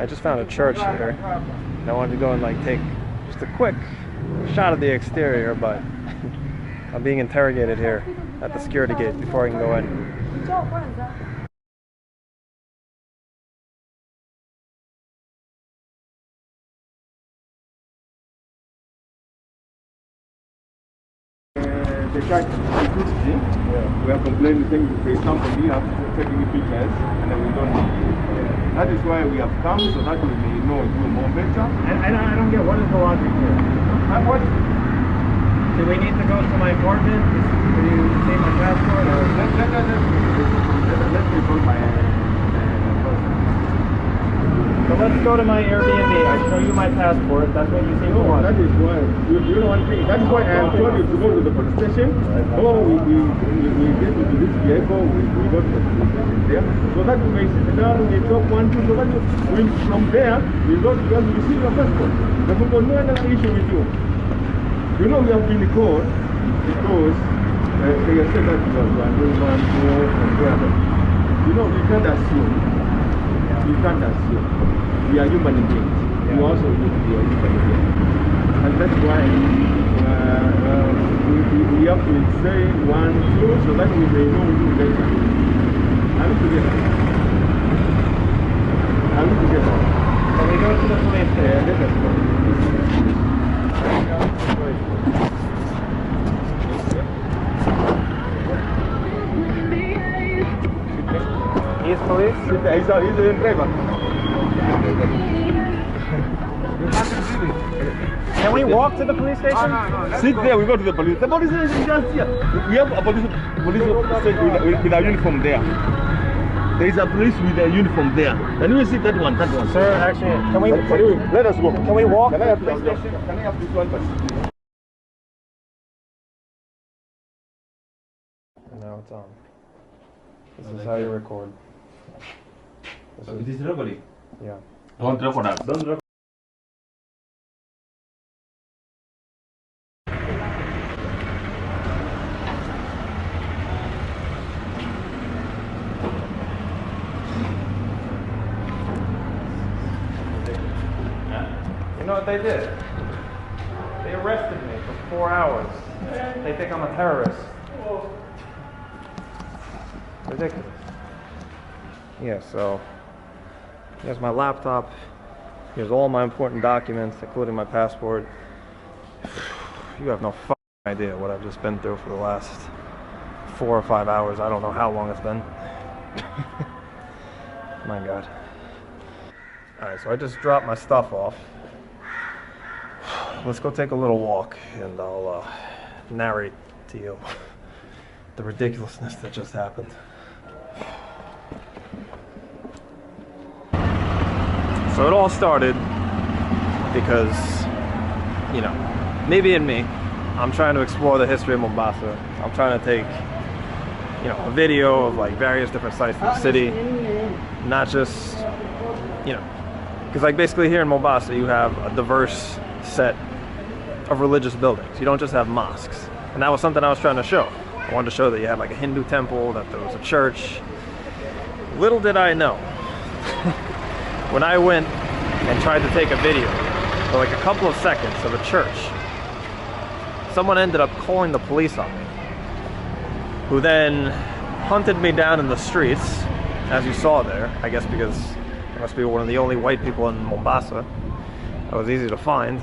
I just found a church here. And I wanted to go and like take just a quick shot of the exterior, but I'm being interrogated here at the security gate before I can go in. The church security, we are complaining, saying there is somebody here taking pictures and then we don't know. That is why we have come, so that we may know you more better. And I don't get, what is the logic here? What? Do we need to go to my apartment? Do you see my passport? Or? Let me call my So let's go to my Airbnb. I show you my passport. That's what you see. No, that is why. You know one thing. That is why I am told you to go to the police station. Or we get to this vehicle, we go to the police station there. So that we may sit down, we talk one, two, so that from there, we go to just receive your passport. But we got no other issue with you. You know we have been called because they have said that you are doing one, two, and whatever. You know, you can't assume. You can't assume. We are human beings. You also need to be a human being. And that's why we have to say one, two, so that we may know you better. Are we together? Are we together? So we go to the police station. Let us go. He's police? He's a driver. Can we walk to the police station? Sit there, we go to the police. The police station is just here. We have a police station with a uniform there. There is a police with a uniform there. Can you see that one? That one. Sir, actually, can we let us go. Can we walk? Can I have this one? Now it's on. This is how you record. This is robbery. Yeah. Don't record us. Don't record. You know what they did? They arrested me for 4 hours. They think I'm a terrorist. Ridiculous. Yeah, so here's my laptop. Here's all my important documents, including my passport. You have no fucking idea what I've just been through for the last 4 or 5 hours. I don't know how long it's been. My God. Alright, so I just dropped my stuff off. Let's go take a little walk and I'll narrate to you the ridiculousness that just happened. So it all started because, you know, me being me, I'm trying to explore the history of Mombasa. I'm trying to take, you know, a video of like various different sites in the city, not just, you know, because like basically here in Mombasa you have a diverse set of religious buildings. You don't just have mosques. And that was something I was trying to show. I wanted to show that you had like a Hindu temple, that there was a church. Little did I know, when I went and tried to take a video for like a couple of seconds of a church, someone ended up calling the police on me, who then hunted me down in the streets, as you saw there, I guess because I must be one of the only white people in Mombasa. That was easy to find.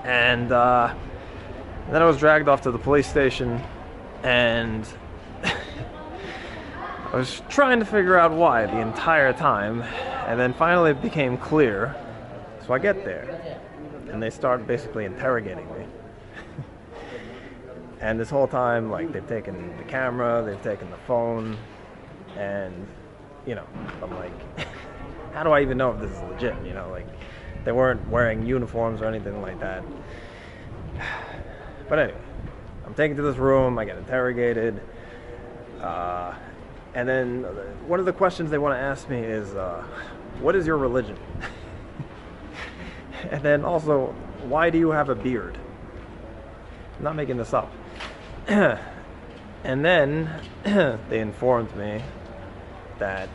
And then I was dragged off to the police station, and I was trying to figure out why the entire time, and then finally it became clear. So I get there, and they start basically interrogating me. And this whole time, like, they've taken the camera, they've taken the phone, and, you know, I'm like, how do I even know if this is legit, you know, like, they weren't wearing uniforms or anything like that. But anyway, I'm taken to this room, I get interrogated, and then one of the questions they want to ask me is, what is your religion? And then also, why do you have a beard? I'm not making this up. And then they informed me that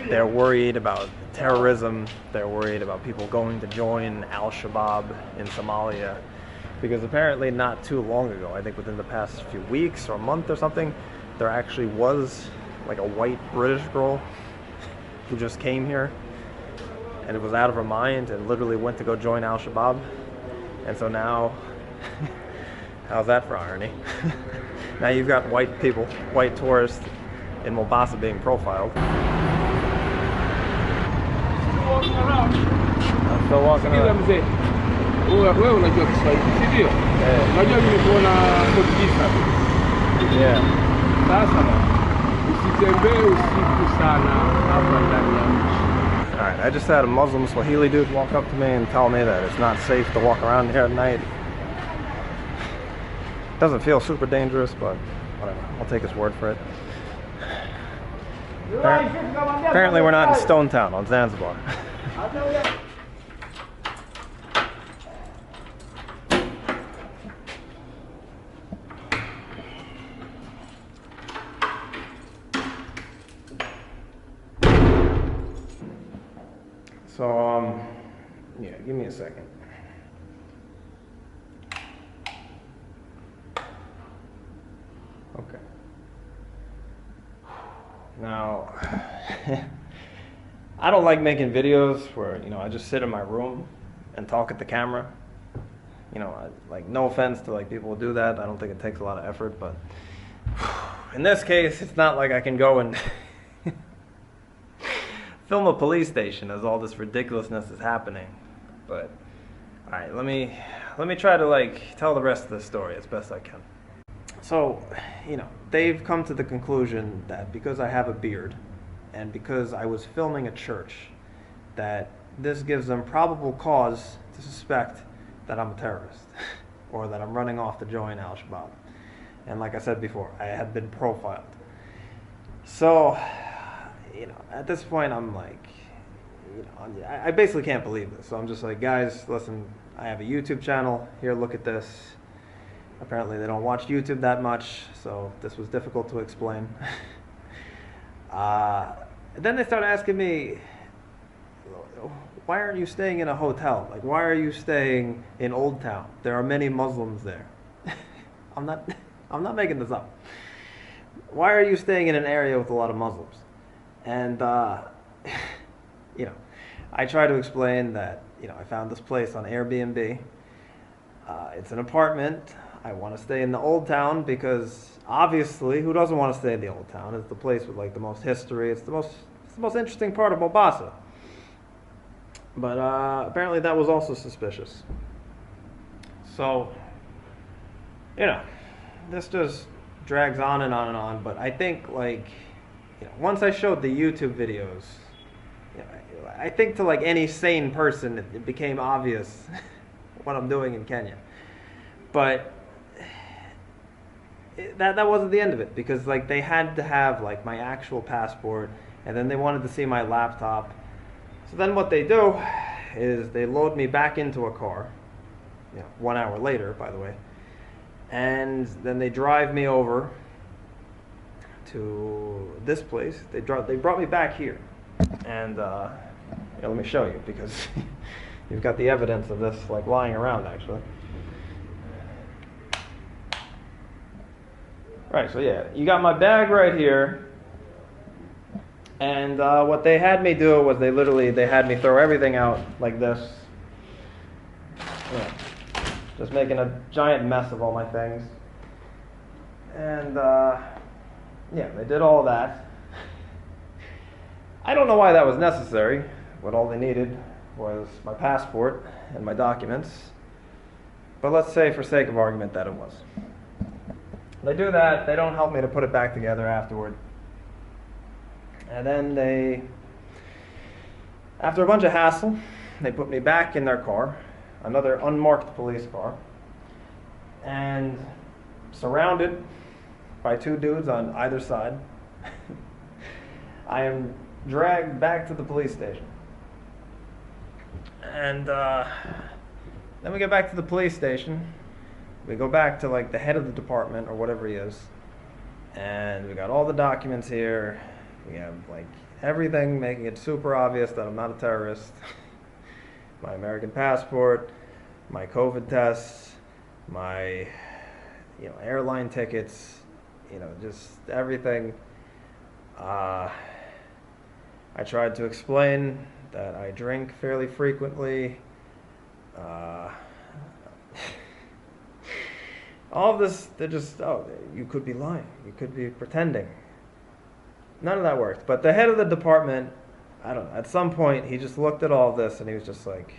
they're worried about terrorism. They're worried about people going to join Al-Shabaab in Somalia. Because apparently not too long ago, I think within the past few weeks or a month or something, there actually was like a white British girl who just came here and it was out of her mind and literally went to go join Al-Shabaab. And so now, how's that for irony? Now you've got white people, white tourists in Mombasa being profiled. I'm still walking around. Wewe unajua Kiswahili, si ndio? Unajua nimekuona Portuguese. Yeah. Sasa usitembee usiku sana hapa ndani ya mji. Alright, I just had a Muslim Swahili dude walk up to me and tell me that it's not safe to walk around here at night. Doesn't feel super dangerous, but whatever. I'll take his word for it. Apparently we're not in Stone Town on Zanzibar. So, yeah, give me a second. Okay. Now, I don't like making videos where, I just sit in my room and talk at the camera. Like, no offense to like people who do that. I don't think it takes a lot of effort, but in this case, it's not like I can go and film a police station as all this ridiculousness is happening. But all right, let me try to like tell the rest of the story as best I can. So, they've come to the conclusion that because I have a beard and because I was filming a church, that this gives them probable cause to suspect that I'm a terrorist or that I'm running off to join Al-Shabaab. And like I said before, I had been profiled. So, at this point, I'm like, I basically can't believe this. So I'm just like, guys, listen, I have a YouTube channel. Here, look at this. Apparently, they don't watch YouTube that much, so this was difficult to explain. Then they started asking me, why aren't you staying in a hotel? Like, why are you staying in Old Town? There are many Muslims there. I'm not making this up. Why are you staying in an area with a lot of Muslims? And, I try to explain that, I found this place on Airbnb. It's an apartment. I want to stay in the Old Town because, obviously, who doesn't want to stay in the Old Town? It's the place with, like, the most history. It's the most interesting part of Mombasa. But, apparently that was also suspicious. So, this just drags on and on and on. But I think, like, once I showed the YouTube videos, I think to like any sane person, it became obvious what I'm doing in Kenya. But that wasn't the end of it, because like they had to have like my actual passport, and then they wanted to see my laptop. So then what they do is they load me back into a car, 1 hour later, by the way, and then they drive me over to this place. They brought me back here, and let me show you, because you've got the evidence of this like lying around actually. Right, so yeah, you got my bag right here, and what they had me do was they had me throw everything out like this, just making a giant mess of all my things, and yeah, they did all that. I don't know why that was necessary. What all they needed was my passport and my documents. But let's say, for sake of argument, that it was. They do that. They don't help me to put it back together afterward. And then after a bunch of hassle, they put me back in their car, another unmarked police car, and surrounded by two dudes on either side, I am dragged back to the police station. And then we get back to the police station. We go back to like the head of the department or whatever he is, and we got all the documents here. We have like everything, making it super obvious that I'm not a terrorist. My American passport, my COVID tests, my airline tickets, just everything. I tried to explain that I drink fairly frequently. All of this, they're just, oh, you could be lying. You could be pretending. None of that worked. But the head of the department, I don't know, at some point he just looked at all of this and he was just like,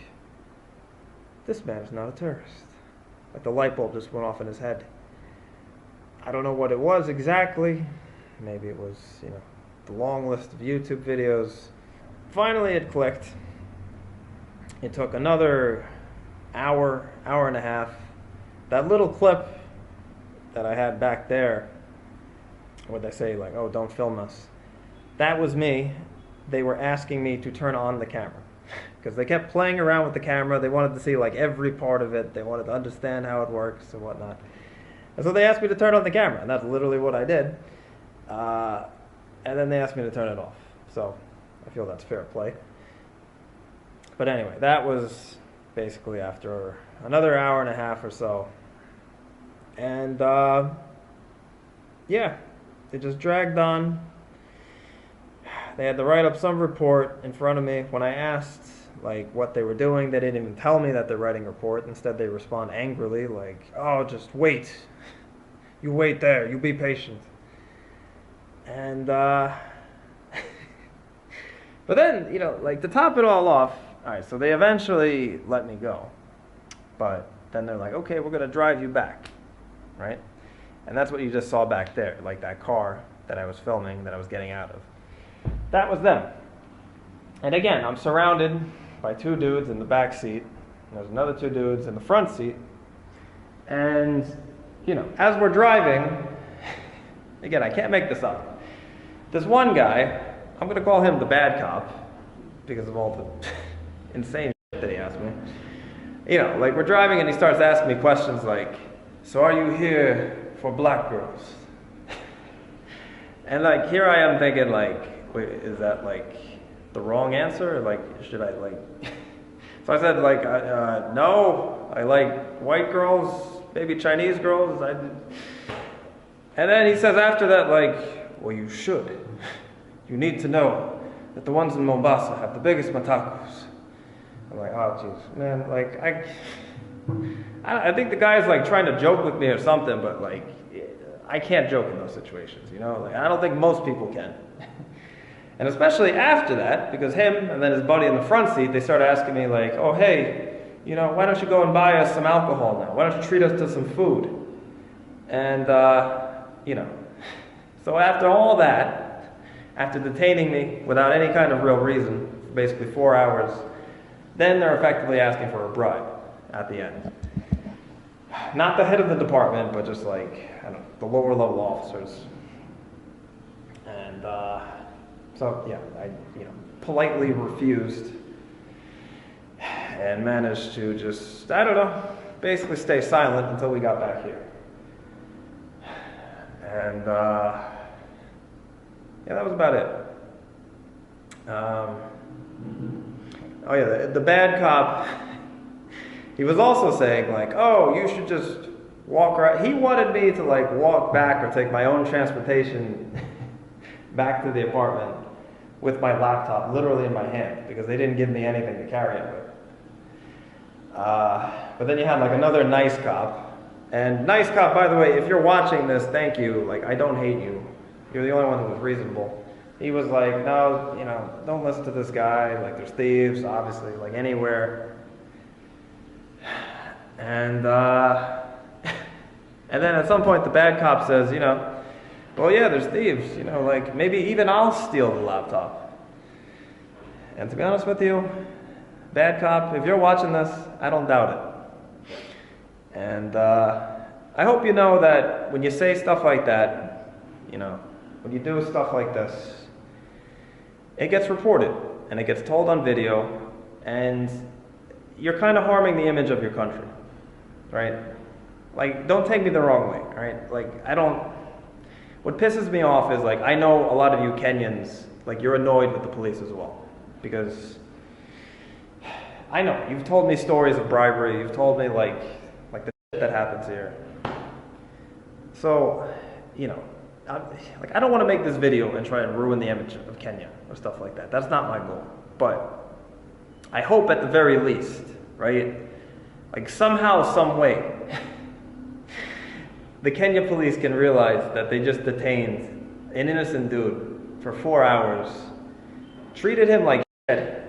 this man is not a terrorist. Like the light bulb just went off in his head. I don't know what it was exactly. Maybe it was, the long list of YouTube videos. Finally it clicked. It took another hour, hour and a half. That little clip that I had back there, where they say like, oh, don't film us, that was me. They were asking me to turn on the camera because they kept playing around with the camera. They wanted to see like every part of it. They wanted to understand how it works and whatnot. And so they asked me to turn on the camera, and that's literally what I did. And then they asked me to turn it off. So I feel that's fair play. But anyway, that was basically after another hour and a half or so. And yeah, it just dragged on. They had to write up some report in front of me. When I asked like what they were doing, they didn't even tell me that they're writing a report. Instead, they respond angrily like, oh, just wait. You wait there. You be patient. And but then, like to top it all off, all right, so they eventually let me go. But then they're like, okay, we're going to drive you back, right? And that's what you just saw back there, like that car that I was filming, that I was getting out of. That was them. And again, I'm surrounded by two dudes in the back seat. There's another two dudes in the front seat. And, as we're driving, again, I can't make this up. This one guy, I'm going to call him the bad cop because of all the insane shit that he asked me. Like we're driving and he starts asking me questions like, so are you here for black girls? And like here I am thinking like, wait, is that like the wrong answer? Or like, should I like... So I said like, no, I like white girls, maybe Chinese girls. And then he says after that like, well, you should. You need to know that the ones in Mombasa have the biggest matacos. I'm like, oh, jeez, man, like, I think the guy's like trying to joke with me or something, but like, I can't joke in those situations, like, I don't think most people can. And especially after that, because him and then his buddy in the front seat, they started asking me like, oh, hey, why don't you go and buy us some alcohol now? Why don't you treat us to some food? And, so after all that, after detaining me without any kind of real reason, for basically 4 hours, then they're effectively asking for a bribe at the end. Not the head of the department, but just like, I don't know, the lower level officers. And so, yeah, I politely refused and managed to just, I don't know, basically stay silent until we got back here. And yeah, that was about it. Oh yeah, the bad cop, he was also saying like, oh, you should just walk around. He wanted me to like walk back or take my own transportation back to the apartment with my laptop literally in my hand because they didn't give me anything to carry it with. But then you had like another nice cop. And nice cop, by the way, if you're watching this, thank you. Like, I don't hate you. You're the only one who was reasonable. He was like, no, don't listen to this guy. Like, there's thieves, obviously, like anywhere. And and then at some point, the bad cop says, well, yeah, there's thieves. Like, maybe even I'll steal the laptop. And to be honest with you, bad cop, if you're watching this, I don't doubt it. And I hope you know that when you say stuff like that, when you do stuff like this, it gets reported and it gets told on video, and you're kind of harming the image of your country, right? Like, don't take me the wrong way, right? Like, what pisses me off is like, I know a lot of you Kenyans like you're annoyed with the police as well. Because I know, you've told me stories of bribery, you've told me like the shit that happens here. So, you know, I don't want to make this video and try and ruin the image of Kenya or stuff like that. That's not my goal. But I hope at the very least, right, like somehow, some way, the Kenya police can realize that they just detained an innocent dude for 4 hours, treated him like shit,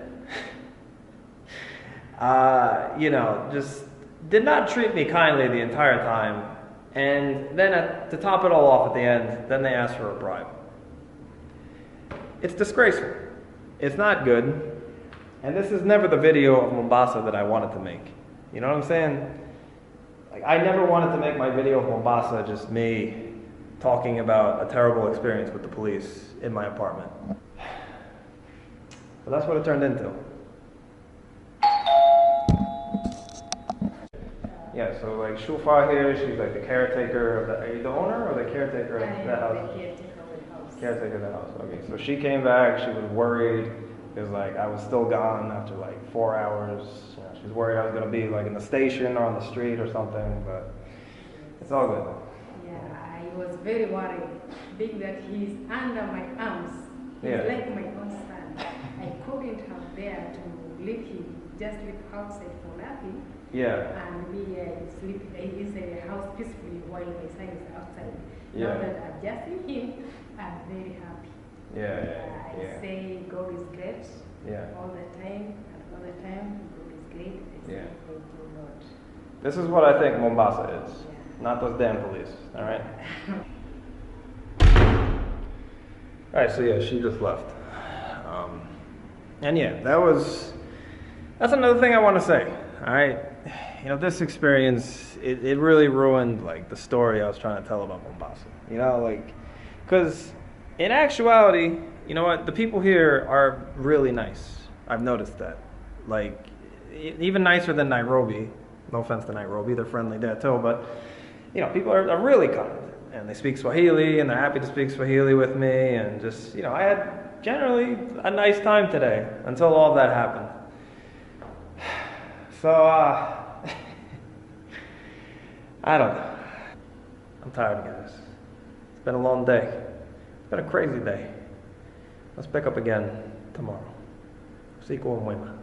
you know, just did not treat me kindly the entire time, and then to top it all off at the end, then they asked for a bribe. It's disgraceful. It's not good, and this is never the video of Mombasa that I wanted to make. You know what I'm saying? Like, I never wanted to make my video of Mombasa just me talking about a terrible experience with the police in my apartment. But that's what it turned into. Yeah, so like Shufa here, she's like the caretaker of the, are you the owner or the caretaker of the house? Caretaker of the house. Okay, so she came back, she was worried because like I was still gone after like 4 hours. You know, she's worried I was gonna be like in the station or on the street or something, but it's all good. Yeah, I was very worried, being that he's under my arms. He's like my own son. I couldn't have there to leave him, just sleep outside for nothing. Yeah. And we sleep inside the house peacefully while my son is outside. Yeah. Now that I've just seen him, I'm very happy. I say God is great. All the time, and all the time, God is great. I say thank you, Lord. This is what I think Mombasa is. Not those damn police, alright? Alright, so yeah, she just left. And yeah, that's another thing I want to say, alright? You know, this experience, it really ruined like the story I was trying to tell about Mombasa. You know, like, because in actuality, you know what, the people here are really nice. I've noticed that. Like, even nicer than Nairobi. No offense to Nairobi, they're friendly there too, but you know, people are really kind. And they speak Swahili, and they're happy to speak Swahili with me, and just, you know, I had generally a nice time today until all that happened. So, I don't know. I'm tired, guys. It's been a long day. It's been a crazy day. Let's pick up again tomorrow. Siku mwema.